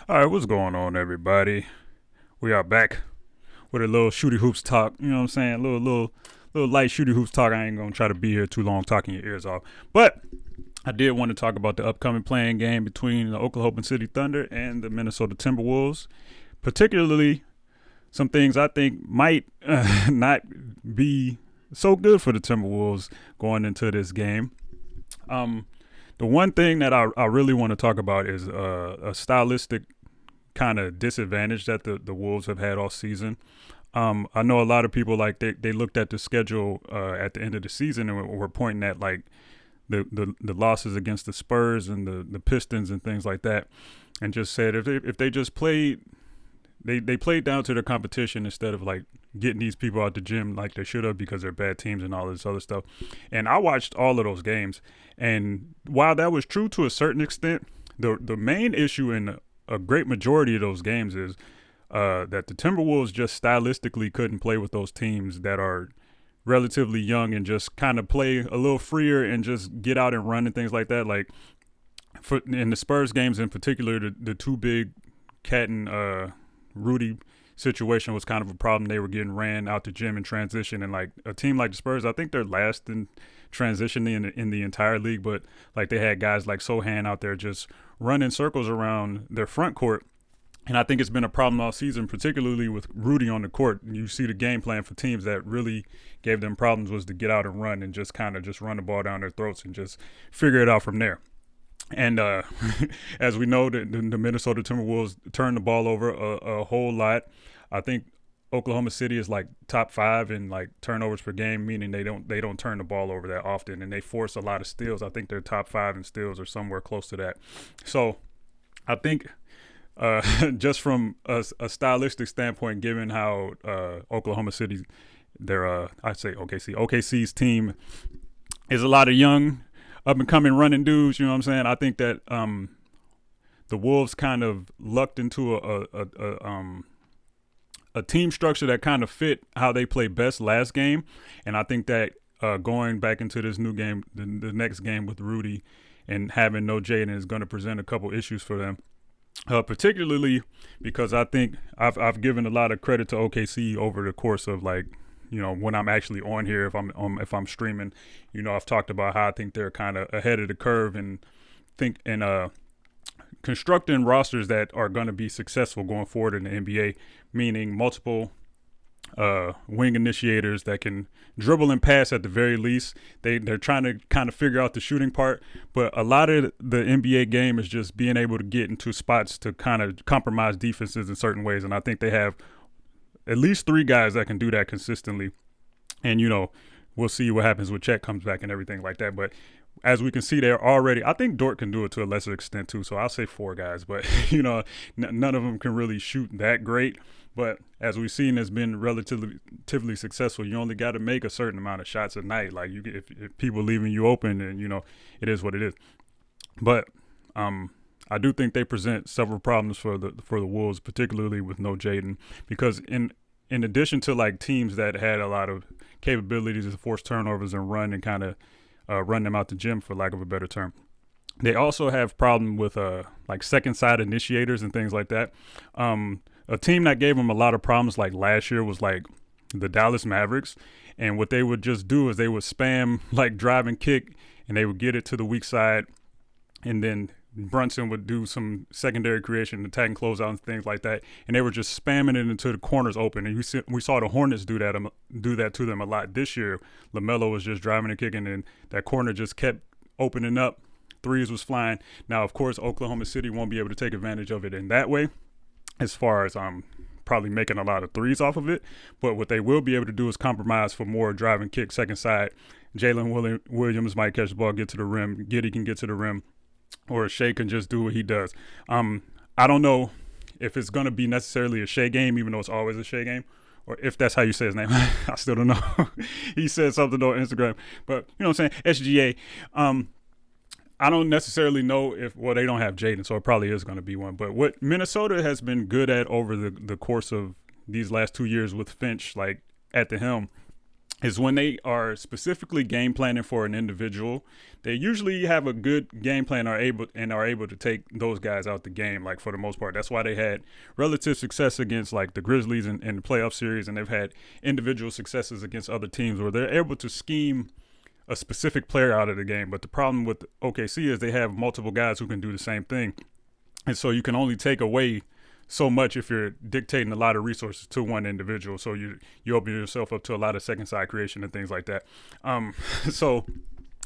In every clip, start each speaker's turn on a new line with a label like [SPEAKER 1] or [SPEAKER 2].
[SPEAKER 1] All right, what's going on, everybody? We are back with a little shooty hoops talk. You know what I'm saying? A little light shooty hoops talk. I ain't gonna try to be here too long talking your ears off. But I did want to talk about the upcoming playing game between the Oklahoma City Thunder and the Minnesota Timberwolves. Particularly, some things I think might not be so good for the Timberwolves going into this game. Um, the one thing that I really want to talk about is a stylistic kind of disadvantage that the Wolves have had all season. I know a lot of people like they looked at the schedule at the end of the season and were pointing at like the losses against the Spurs and the Pistons and things like that, and just said if they just played they played down to their competition instead of like getting these people out the gym like they should have because they're bad teams and all this other stuff. And I watched all of those games, and while that was true to a certain extent, the main issue in a great majority of those games is that the Timberwolves just stylistically couldn't play with those teams that are relatively young and just kind of play a little freer and just get out and run and things like that. Like in the Spurs games in particular, the two big Cat and Rudy situation was kind of a problem. They were getting ran out the gym in transition, and like a team like the Spurs, I think they're last in transition in the entire league, but like they had guys like Sohan out there just running circles around their front court. And I think it's been a problem all season, particularly with Rudy on the court. You see the game plan for teams that really gave them problems was to get out and run and just kind of just run the ball down their throats and just figure it out from there. And as we know, the Minnesota Timberwolves turn the ball over a whole lot. I think Oklahoma City is like top 5 in like turnovers per game, meaning they don't turn the ball over that often, and they force a lot of steals. I think they're top 5 in steals or somewhere close to that. So I think just from a stylistic standpoint, given how Oklahoma City, I'd say OKC's team is a lot of young, up and coming running dudes. You know what I'm saying? I think that the Wolves kind of lucked into a team structure that kind of fit how they played best last game, and I think that going back into this new game, the next game with Rudy and having no Jaden is going to present a couple issues for them. Particularly because I think I've given a lot of credit to OKC over the course of like, you know, when I'm actually on here, if I'm streaming, you know, I've talked about how I think they're kind of ahead of the curve and constructing rosters that are going to be successful going forward in the NBA, meaning multiple wing initiators that can dribble and pass at the very least. They're trying to kind of figure out the shooting part, but a lot of the NBA game is just being able to get into spots to kind of compromise defenses in certain ways, and I think they have at least 3 guys that can do that consistently. And you know, we'll see what happens when Chet comes back and everything like that, but as we can see, they're already. I think Dort can do it to a lesser extent too, so I'll say 4 guys. But you know, none of them can really shoot that great. But as we've seen, it's been relatively successful. You only got to make a certain amount of shots a night. Like if people leaving you open, and you know, it is what it is. But I do think they present several problems for the Wolves, particularly with no Jaden, because in addition to like teams that had a lot of capabilities to force turnovers and run and kind of run them out the gym, for lack of a better term, they also have problem with like second side initiators and things like that. A team that gave them a lot of problems like last year was like the Dallas Mavericks, and what they would just do is they would spam like drive and kick, and they would get it to the weak side, and then Brunson would do some secondary creation, attack and closeout and things like that, and they were just spamming it into the corners open. And we saw the Hornets do that to them a lot this year. LaMelo was just driving and kicking, and that corner just kept opening up. Threes was flying. Now, of course, Oklahoma City won't be able to take advantage of it in that way, as far as probably making a lot of threes off of it. But what they will be able to do is compromise for more drive and kick second side. Jalen Williams might catch the ball, get to the rim. Giddey can get to the rim, or Shea can just do what he does. I don't know if it's going to be necessarily a Shea game, even though it's always a Shea game, or if that's how you say his name. I still don't know. He said something on Instagram, but you know what I'm saying? SGA. I don't necessarily know they don't have Jaden, so it probably is going to be one. But what Minnesota has been good at over the course of these last 2 years with Finch, like at the helm, is when they are specifically game planning for an individual, they usually have a good game plan are able to take those guys out the game, like for the most part. That's why they had relative success against like the Grizzlies in the playoff series, and they've had individual successes against other teams where they're able to scheme a specific player out of the game. But the problem with OKC is they have multiple guys who can do the same thing, and so you can only take away so much if you're dictating a lot of resources to one individual. So you open yourself up to a lot of second side creation and things like that. So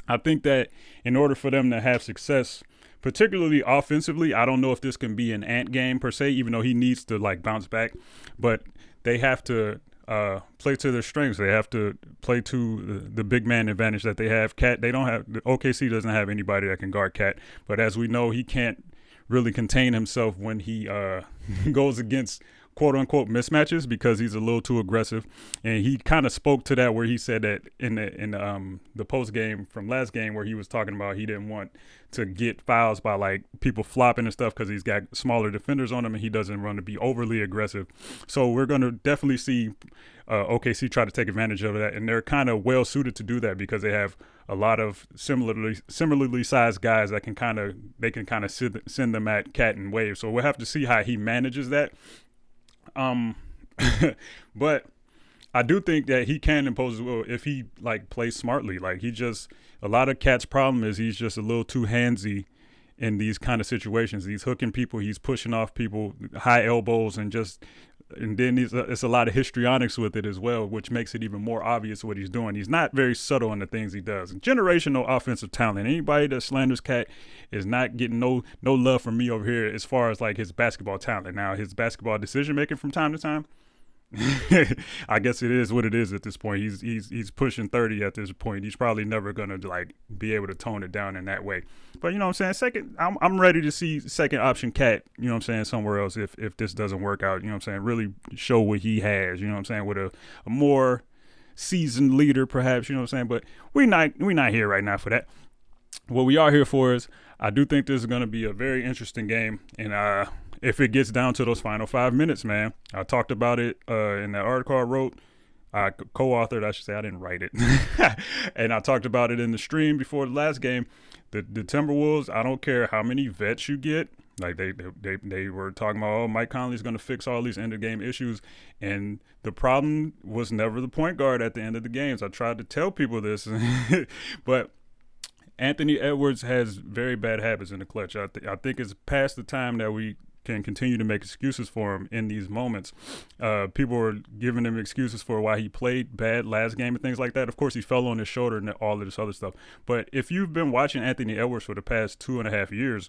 [SPEAKER 1] I think that in order for them to have success, particularly offensively, I don't know if this can be an Ant game per se, even though he needs to like bounce back, but they have to play to their strengths. They have to play to the big man advantage that they have. Cat, they don't have, the OKC doesn't have anybody that can guard Cat, but as we know, he can't really contain himself when he goes against quote unquote mismatches because he's a little too aggressive. And he kind of spoke to that where he said that in the post game from last game where he was talking about he didn't want to get fouls by like people flopping and stuff because he's got smaller defenders on him and he doesn't want to be overly aggressive. So we're going to definitely see OKC try to take advantage of that, and they're kind of well suited to do that because they have a lot of similarly sized guys that can kind of send them at Cat and Wave. So we'll have to see how he manages that. But I do think that he can impose his will if he like plays smartly. Like a lot of Cat's problem is he's just a little too handsy in these kind of situations. He's hooking people, he's pushing off people, high elbows, and then it's a lot of histrionics with it as well, which makes it even more obvious what he's doing. He's not very subtle in the things he does. Generational offensive talent. Anybody that slanders Cat is not getting no love from me over here as far as like his basketball talent. Now, his basketball decision making from time to time, I guess it is what it is at this point. He's pushing 30 at this point. He's probably never gonna like be able to tone it down in that way. But you know what I'm saying? I'm ready to see second option Cat, you know what I'm saying, somewhere else if this doesn't work out, you know what I'm saying? Really show what he has, you know what I'm saying, with a more seasoned leader perhaps, you know what I'm saying? But we not here right now for that. What we are here for is I do think this is gonna be a very interesting game, and if it gets down to those final 5 minutes, man. I talked about it in that article I wrote. I co-authored, I should say. I didn't write it. And I talked about it in the stream before the last game. The Timberwolves, I don't care how many vets you get. Like they were talking about, oh, Mike Conley's going to fix all these end-of-game issues. And the problem was never the point guard at the end of the games. I tried to tell people this. But Anthony Edwards has very bad habits in the clutch. I think it's past the time that we can continue to make excuses for him in these moments. People were giving him excuses for why he played bad last game and things like that. Of course, he fell on his shoulder and all of this other stuff. But if you've been watching Anthony Edwards for the past 2.5 years,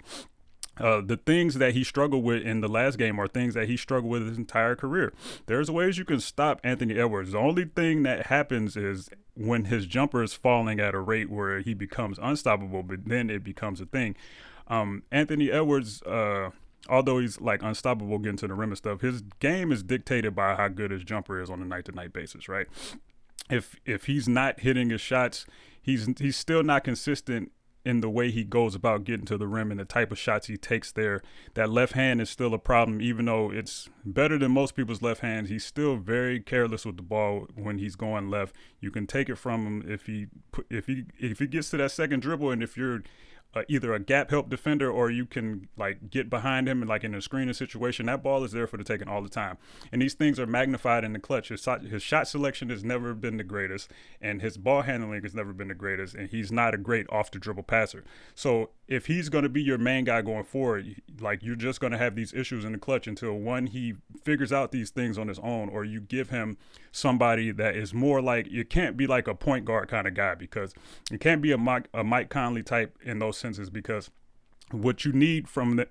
[SPEAKER 1] the things that he struggled with in the last game are things that he struggled with his entire career. There's ways you can stop Anthony Edwards. The only thing that happens is when his jumper is falling at a rate where he becomes unstoppable, but then it becomes a thing. Anthony Edwards, although he's like unstoppable getting to the rim and stuff, his game is dictated by how good his jumper is on a night-to-night basis, right? If he's not hitting his shots, he's still not consistent in the way he goes about getting to the rim and the type of shots he takes there. That left hand is still a problem, even though it's better than most people's left hands. He's still very careless with the ball when he's going left. You can take it from him if he gets to that second dribble, and if you're either a gap help defender or you can like get behind him and like in a screening situation, that ball is there for the taking all the time. And these things are magnified in the clutch. His shot selection has never been the greatest, and his ball handling has never been the greatest, and he's not a great off the dribble passer. So if he's going to be your main guy going forward, like you're just going to have these issues in the clutch until one, he figures out these things on his own, or you give him somebody that is more like, you can't be like a point guard kind of guy, because you can't be a Mike Conley type in those senses, because what you need from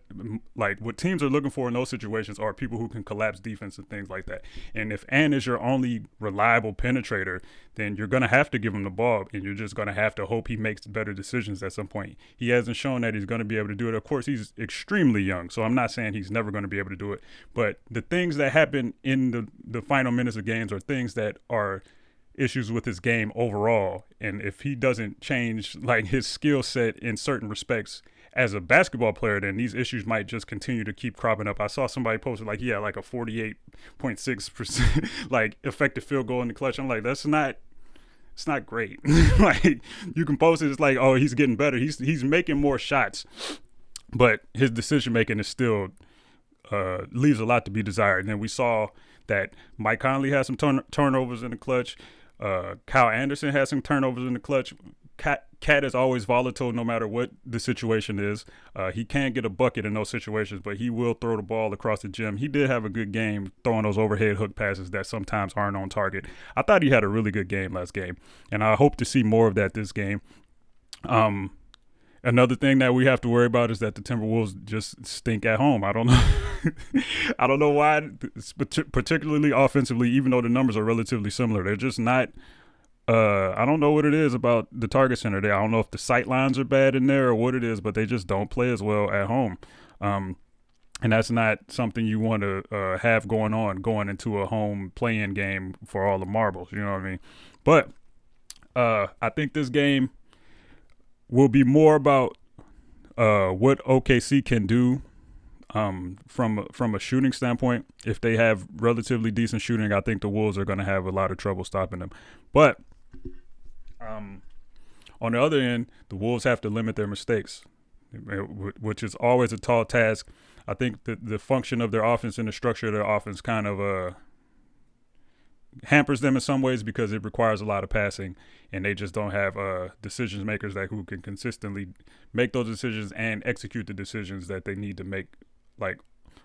[SPEAKER 1] what teams are looking for in those situations are people who can collapse defense and things like that. And if Ant is your only reliable penetrator, then you're going to have to give him the ball, and you're just going to have to hope he makes better decisions at some point. He hasn't shown that he's going to be able to do it. Of course, he's extremely young, so I'm not saying he's never going to be able to do it. But the things that happen in the final minutes of games are things that are issues with his game overall. And if he doesn't change like his skill set in certain respects as a basketball player, then these issues might just continue to keep cropping up. I saw somebody posted like he had like a 48.6% like effective field goal in the clutch. I'm like, that's not it's not great. Like you can post it, it's like, oh, he's getting better. He's making more shots, but his decision making is still leaves a lot to be desired. And then we saw that Mike Conley had some turnovers in the clutch. Kyle Anderson had some turnovers in the clutch. Cat is always volatile no matter what the situation is. He can't get a bucket in those situations, but he will throw the ball across the gym. He did have a good game throwing those overhead hook passes that sometimes aren't on target. I thought he had a really good game last game, and I hope to see more of that this game. Another thing that we have to worry about is that the Timberwolves just stink at home. I don't know. I don't know why, particularly offensively, even though the numbers are relatively similar. They're just not I don't know what it is about the Target Center there. I don't know if the sight lines are bad in there or what it is, but they just don't play as well at home. And that's not something you want to have going into a home playing game for all the marbles. You know what I mean? But I think this game will be more about what OKC can do from a shooting standpoint. If they have relatively decent shooting, I think the Wolves are going to have a lot of trouble stopping them. But on the other end, the Wolves have to limit their mistakes, which is always a tall task. I think the function of their offense and the structure of their offense kind of hampers them in some ways because it requires a lot of passing, and they just don't have decision makers who can consistently make those decisions and execute the decisions that they need to make, like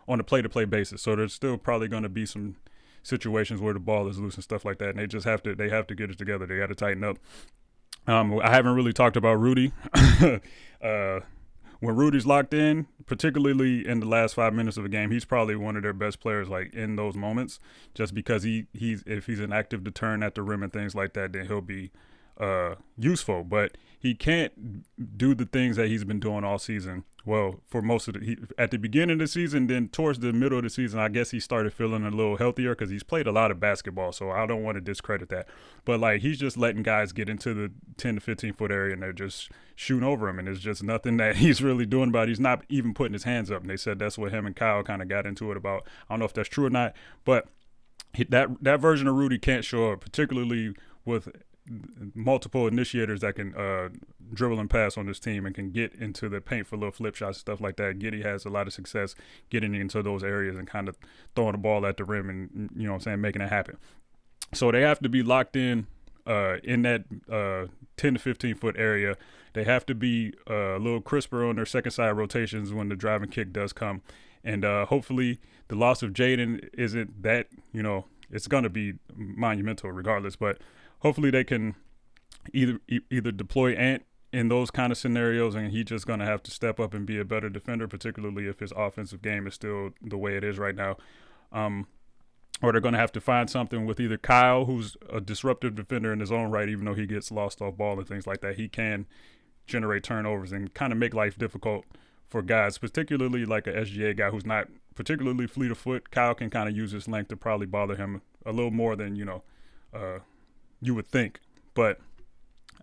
[SPEAKER 1] on a play-to-play basis. So there's still probably going to be some situations where the ball is loose and stuff like that, and they have to get it together. They got to tighten up. I haven't really talked about Rudy. When Rudy's locked in, particularly in the last 5 minutes of a game, he's probably one of their best players, like in those moments, just because if he's an active deterrent at the rim and things like that, then he'll be useful. But he can't do the things that he's been doing all season. Well, for most of at the beginning of the season, then towards the middle of the season, I guess he started feeling a little healthier because he's played a lot of basketball. So I don't want to discredit that. But like he's just letting guys get into the 10 to 15 foot area and they're just shooting over him. And there's just nothing that he's really doing about it. He's not even putting his hands up. And they said that's what him and Kyle kind of got into it about. I don't know if that's true or not. But that version of Rudy can't show up, particularly with multiple initiators that can dribble and pass on this team and can get into the paint for little flip shots and stuff like that. Giddey has a lot of success getting into those areas and kind of throwing the ball at the rim and, you know what I'm saying, making it happen. So they have to be locked in that 10 to 15 foot area. They have to be a little crisper on their second side rotations when the driving kick does come. And hopefully the loss of Jaden isn't that, it's going to be monumental regardless, but hopefully they can either deploy Ant in those kind of scenarios, and he's just going to have to step up and be a better defender, particularly if his offensive game is still the way it is right now. Or they're going to have to find something with either Kyle, who's a disruptive defender in his own right, even though he gets lost off ball and things like that. He can generate turnovers and kind of make life difficult for guys, particularly like a SGA guy who's not particularly fleet of foot. Kyle can kind of use his length to probably bother him a little more than, you would think. But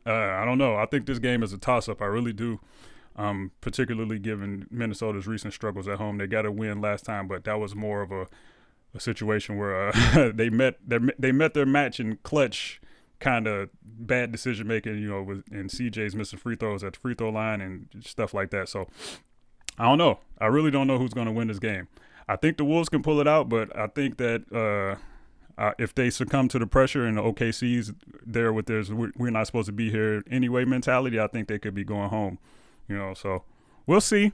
[SPEAKER 1] I don't know. I think this game is a toss-up. I really do, particularly given Minnesota's recent struggles at home. They got a win last time, but that was more of a situation where they met their match in clutch kind of bad decision-making, and CJ's missing free throws at the free throw line and stuff like that. So I don't know. I really don't know who's going to win this game. I think the Wolves can pull it out, but I think that if they succumb to the pressure and the OKCs there with theirs, we're not supposed to be here anyway mentality, I think they could be going home, so we'll see.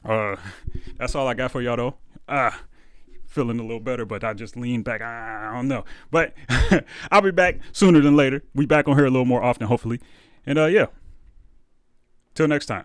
[SPEAKER 1] That's all I got for y'all though. Feeling a little better, but I just leaned back. I don't know, but I'll be back sooner than later. We back on here a little more often, hopefully. And yeah, till next time.